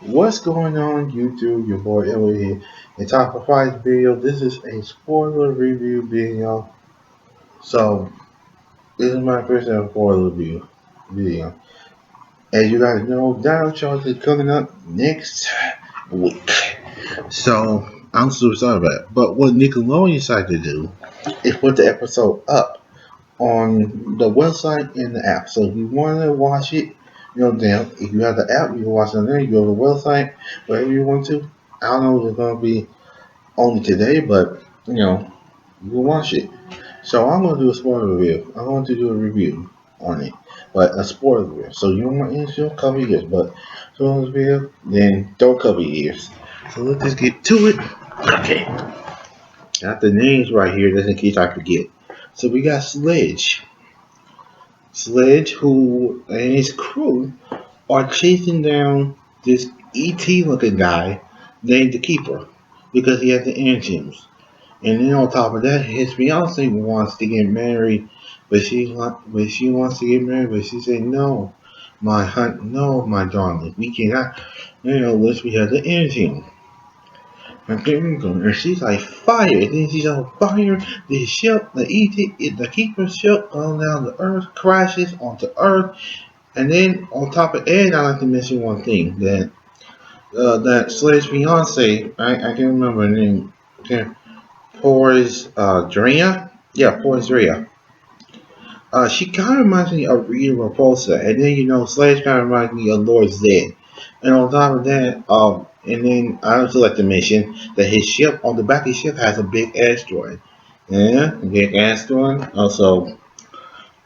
What's going on YouTube? Your boy Elliot here. In time for Friday's video, this is a spoiler review video. So this is my first ever spoiler review video. As you guys know, Dino Charge is coming up next week. So I'm super sorry about it. But what Nickelodeon decided to do is put the episode up on the website and the app. So if you want to watch it, then if you have the app, you can watch it on there. You go to the website, wherever you want to. I don't know if it's gonna be only today, but you can watch it. So I'm gonna do a spoiler review. I'm going to do a review on it, but a spoiler review. So you don't want to cover your ears, but spoiler review, then don't cover your ears. So let's just get to it. Okay, got the names right here, just in case I forget. So we got Sledge, who and his crew are chasing down this ET looking guy named the Keeper because he has the enzymes. And then on top of that, his fiance wants to get married, but she wants to get married, but she said no, no, my darling, we cannot, unless we have the enzymes. And she's like fire, and then she's on fire. The ship, the Keeper ship, going down the Earth, crashes onto Earth. And then on top of it, I like to mention one thing that Sledge's fiance, I can't remember her name. Okay, Drea. Yeah, Drea. She kind of reminds me of Rita Repulsa, and then Sledge kind of reminds me of Lord Zed. And on top of that, and then I also like to mention that his ship on the back of his ship has a big asteroid. Yeah, a big asteroid. Also,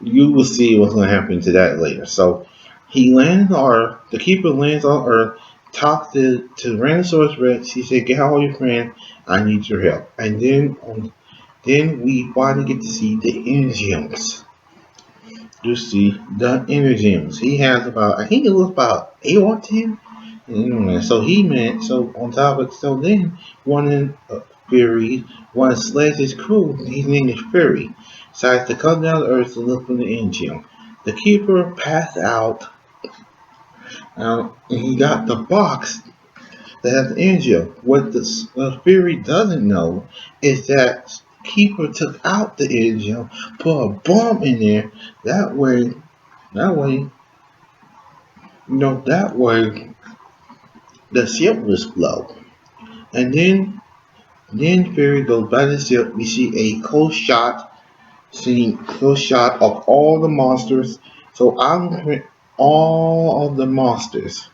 you will see what's going to happen to that later. So he lands on Earth. The Keeper lands on Earth. Talks to Tyrannosaurus Rex. He said, "Get all your friends. I need your help." And then we finally get to see the enzymes. You see the enzymes. He has about, I think it was about 8 or 10. So on top of, so then one in Fury, one of Sledge's crew, his name is Fury, decides to come down to Earth to look for the engine. The Keeper passed out, and he got the box that has the engine. What the Fury doesn't know is that Keeper took out the engine, put a bomb in there. That way, that way, that way the ship will explode. And then Fury goes by the ship. We see a close shot of all the monsters. So I'm gonna print all of the monsters.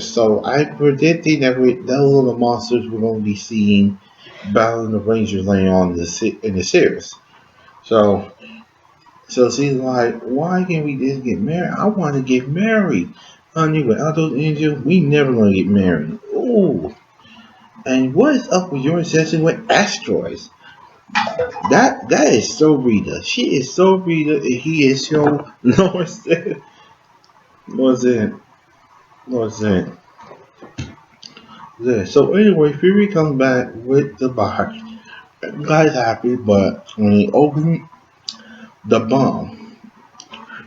So I predicted that those are the monsters we're going to be seeing battling the Rangers later on in the series. So she's like, why can't we just get married? I want to get married. Honey, without those angels, we never gonna get married. Ooh. And what is up with your obsession with asteroids? That is so Rita. She is so Rita, and he is so Lord said. Lord said. Lord said. Yeah. So anyway, Fury comes back with the box. Guy's happy, but when he opened the bomb,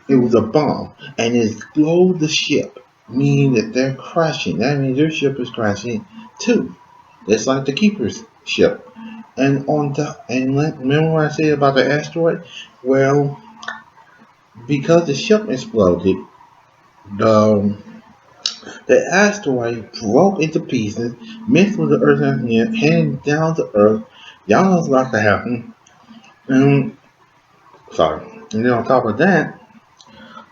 it was a bomb, and it exploded the ship, meaning that they're crashing. That means their ship is crashing too. Just like the Keeper's ship. Remember what I said about the asteroid? Well, because the ship exploded, the the asteroid broke into pieces, mixed with the Earth's atmosphere, heading down to Earth. Y'all know what's about to happen. And sorry. And then on top of that,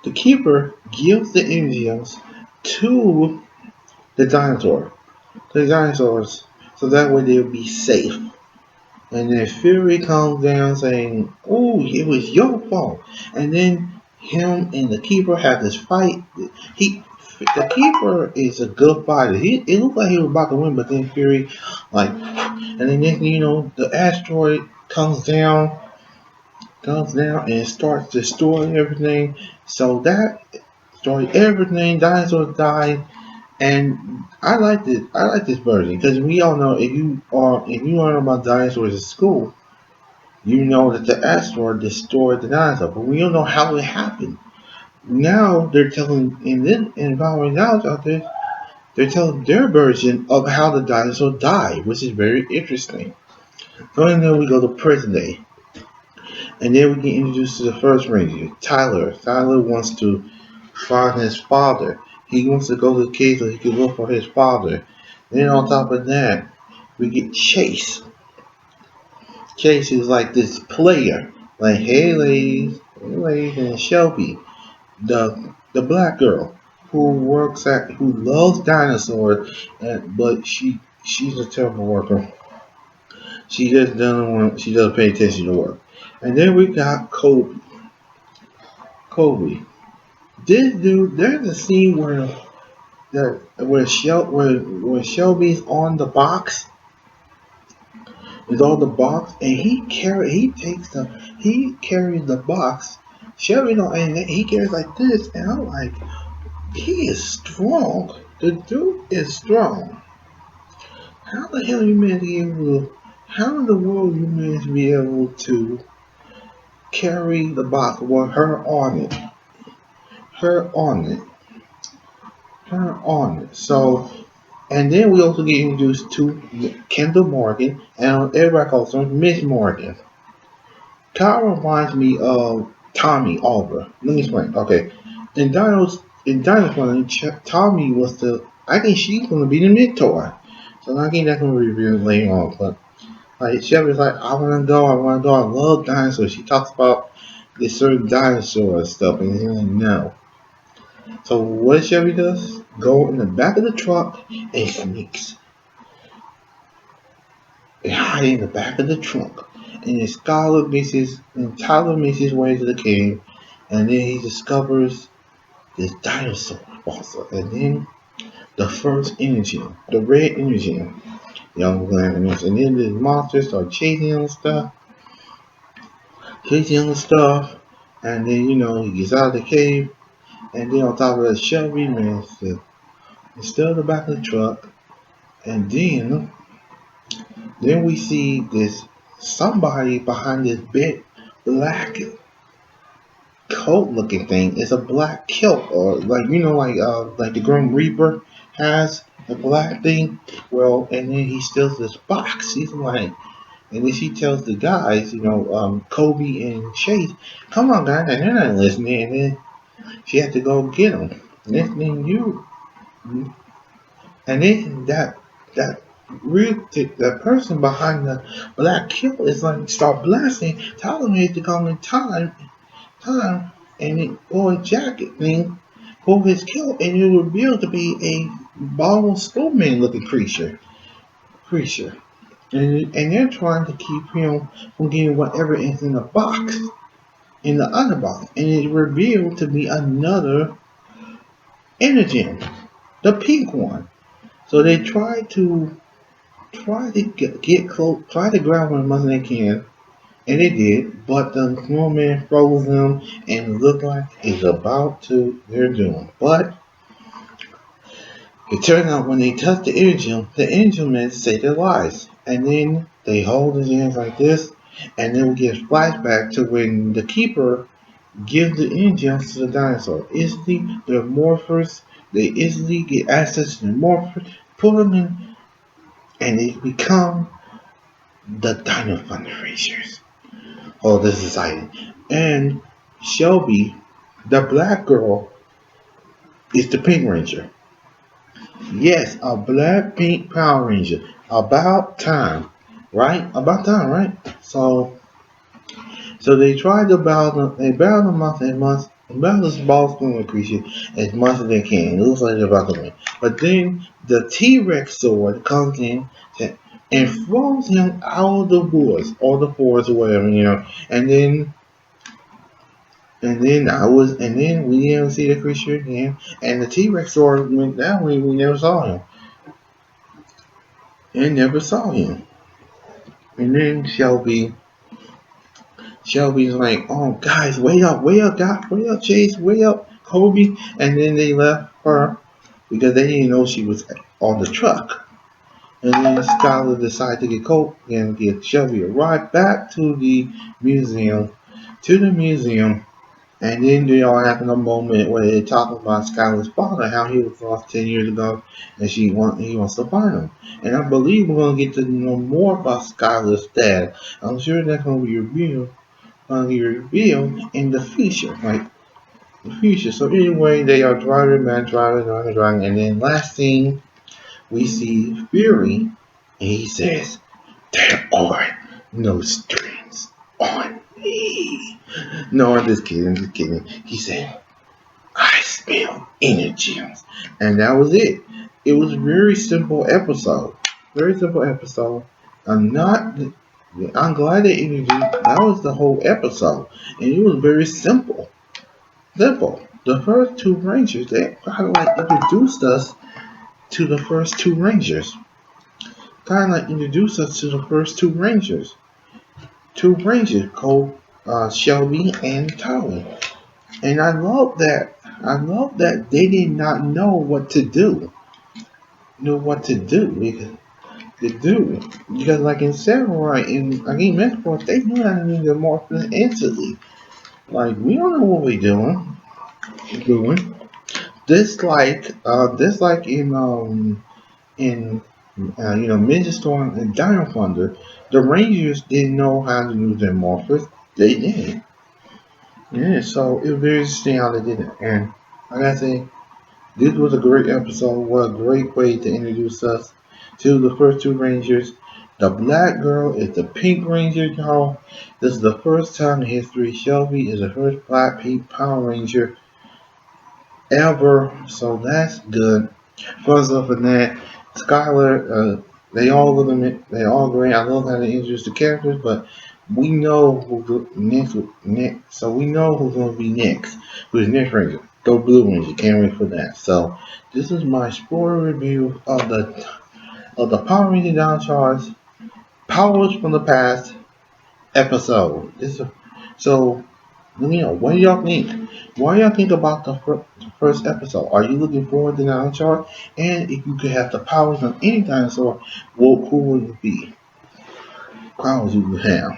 the Keeper gives the Indians to the dinosaurs, so that way they'll be safe. And then Fury comes down saying, "Oh, it was your fault." And then him and the Keeper have this fight. The Keeper is a good fighter. It looked like he was about to win, but then Fury, and then next thing you know, the asteroid comes down and starts destroying everything. So that destroyed everything. Dinosaurs died. And I like this version because we all know if you learn about dinosaurs at school, you know that the asteroid destroyed the dinosaur, but we don't know how it happened. Now they're telling in following knowledge out there, they're telling their version of how the dinosaur died, which is very interesting. So then we go to present day. And then we get introduced to the first ranger, Tyler. Tyler wants to find his father. He wants to go to the cave so he can look for his father. Then on top of that, we get Chase. Chase is like this player. Like, hey ladies, and Shelby, the black girl who loves dinosaurs, but she's a terrible worker. She doesn't pay attention to work. And then we got Kobe. Kobe. This dude, there's a scene where Shelby's on the box, is on the box, and he carries the box. Shelby don't, and he carries like this, and I'm like, he is strong. The dude is strong. How the hell you manage to be able to? How in the world you manage to be able to carry the box with her on it? Her on it. Her on it. So. And then we also get introduced to Kendall Morgan, and everybody calls her Miss Morgan. Kyle reminds me of Tommy Oliver. Let me explain. Okay, in Dino's one, Tommy was the. I think she's gonna be the mentor. So I think that's gonna be revealed later on. But like Shelby's like, I wanna go, I wanna go, I love dinosaurs. She talks about this certain dinosaur stuff, and he's like, no. So what Shelby does? Go in the back of the truck and sneaks. They hide in the back of the trunk. And then Tyler makes his way to the cave, and then he discovers this dinosaur fossil. And then the first energy, the red energy, young Landers. And then the monsters start chasing him and stuff. And then, he gets out of the cave. And then on top of that, Shelby managed to still in the back of the truck. And then we see this somebody behind this big black coat looking thing. It's a black kilt, or like the Grim Reaper has a black thing. Well, and then he steals this box. He's like, and then she tells the guys, Kobe and Chase, come on guys, and they're not listening. And then she had to go get them. Listening you, and then that that person behind the black kilt is like start blasting, telling me to come in time, and it pull a jacket thing, pull his kilt, and it revealed to be a bald snowman looking creature, and they're trying to keep him from getting whatever is in the box, in the other box, and it revealed to be another energy, the pink one. So they try to get close, try to grab one as much as they can, and they did, but the snowman froze them and looked like it's about to their doom. But it turned out when they touched the engine man saved their lives. And then they hold his hands like this, and then we get a flashback to when the keeper gives the engines to the dinosaur. Instantly, the morphers, they instantly get access to the morphers, put them in, and they become the Dino Thunder Racers. Oh, this is exciting. And Shelby, the black girl, is the Pink Ranger. Yes, a black pink Power Ranger. About time. Right? About time, right? So they tried to battle the battle this ball spoon creature as much as they can. It looks like they're about to win. But then the T-Rex sword comes in and throws him out of the woods or the forest or whatever, and then and then we didn't see the creature again. And the T-Rex sword went that way. We never saw him. And never saw him. And then Shelby's like, oh guys, wait up, guys, wait up, Chase, wait up, Kobe. And then they left her because they didn't know she was on the truck. And then Skylar decided to get Colt and get Shelby a ride back to the museum. And then they all having a moment where they talk about Skylar's father, how he was lost 10 years ago, and he wants to find him. And I believe we're gonna get to know more about Skylar's dad. I'm sure that's gonna be revealed in the future, like the future. So anyway, they are driving, man, driving, and then last scene we see Fury, and he says, "There are no strings on me." No, I'm just kidding. I'm just kidding. He said, "I smell energy," and that was it. It was a very simple episode. Very simple episode. I'm not. I'm glad they introduced. That was the whole episode, and it was very simple. Simple. The first two Rangers, they kind of like introduced us to the first two Rangers. Kind of like introduced us to the first two Rangers. Two Rangers called Shelby and Tolly. And I love that. I love that they did not know what to do. Know what to do because like in Samurai in like in Metroid, they knew how to use their morphing instantly. Like we don't know what we're doing. This like in Ninja Storm and Dino Thunder, the Rangers didn't know how to use their morphers. They did. Yeah, so it was very interesting how they did it. And like I say, this was a great episode. What a great way to introduce us to the first two Rangers. The black girl is the pink ranger, y'all. This is the first time in history Shelby is the first black pink Power Ranger ever. So that's good. Plus up in that, Skylar, they all look they all great. I love how they introduce the characters, but we know next. So we know who's gonna be next. Who's next Ranger? Go Blue Ranger. Can't wait for that. So this is my spoiler review of the Power Ranger Down Charge Powers from the Past episode. So what do y'all think? What do y'all think about the first episode? Are you looking forward to the chart? And if you could have the powers of any dinosaur, who would it be? Powers you would have.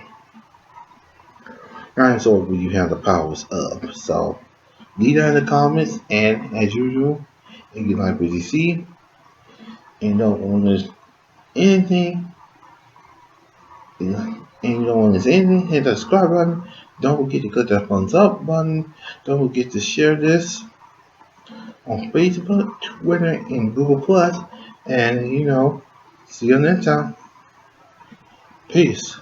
Dinosaur would you have the powers of? So leave that in the comments. And as usual, if you like what you see and don't want to miss anything, and you don't want to miss anything, hit the subscribe button. Don't forget to click that thumbs up button. Don't forget to share this on Facebook, Twitter, and Google Plus. And see you next time. Peace.